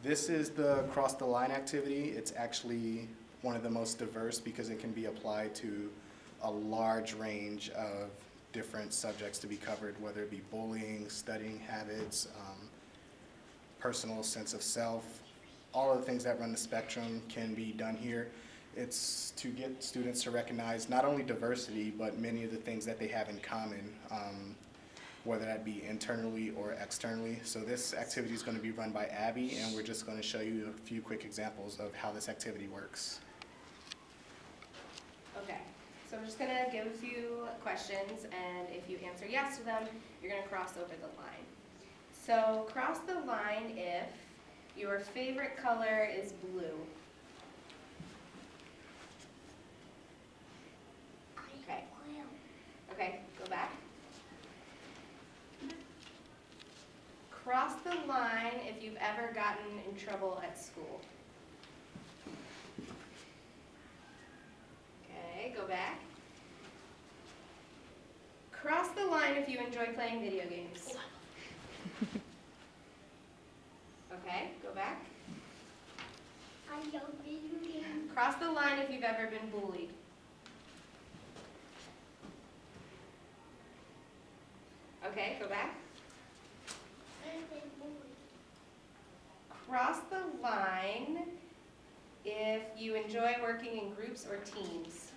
This is the cross the line activity. It's actually one of the most diverse because it can be applied to a large range of different subjects to be covered, whether it be bullying, studying habits, personal sense of self. All of the things that run the spectrum can be done here. It's to get students to recognize not only diversity, but many of the things that they have in common, whether that be internally or externally. So this activity is going to be run by Abby, and we're just going to show you a few quick examples of how this activity works. Okay, so I'm just going to give a few questions, and if you answer yes to them, you're going to cross over the line. So cross the line if your favorite color is blue. Okay. Okay, go back. Cross the line if you've ever gotten in trouble at school. Okay, go back. Cross the line if you enjoy playing video games. Okay, go back. I love video games. Cross the line if you've ever been bullied. Okay, go back. Cross the line if you enjoy working in groups or teams.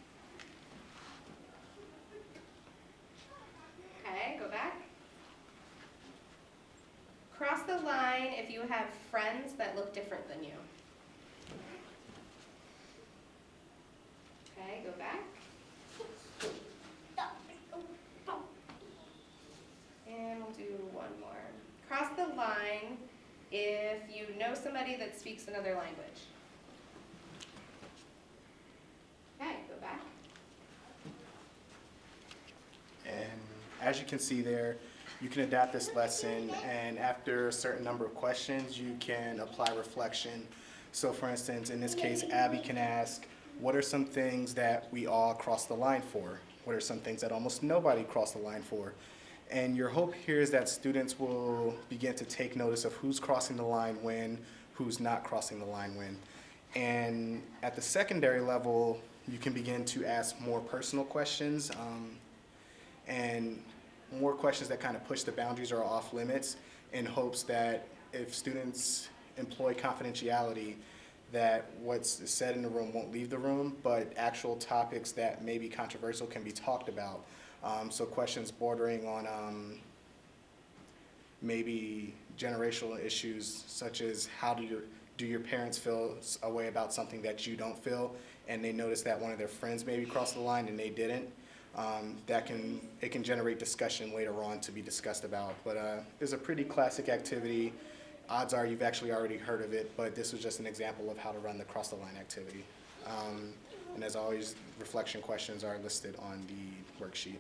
Okay, go back. Cross the line if you have friends that look different than you. Okay, go back. And we'll do one more. Cross the line if you know somebody that speaks another language. Okay, go back. And as you can see there, you can adapt this lesson, and after a certain number of questions, you can apply reflection. So for instance, in this case, Abby can ask, what are some things that we all cross the line for? What are some things that almost nobody crossed the line for? And your hope here is that students will begin to take notice of who's crossing the line when, who's not crossing the line when. And at the secondary level, you can begin to ask more personal questions and more questions that kind of push the boundaries or are off limits, in hopes that if students employ confidentiality, that what's said in the room won't leave the room, but actual topics that may be controversial can be talked about. So questions bordering on maybe generational issues, such as how do your parents feel a way about something that you don't feel, and they notice that one of their friends maybe crossed the line and they didn't. It can generate discussion later on to be discussed about. But it's a pretty classic activity. Odds are you've actually already heard of it, but this was just an example of how to run the cross the line activity. And as always, reflection questions are listed on the worksheet.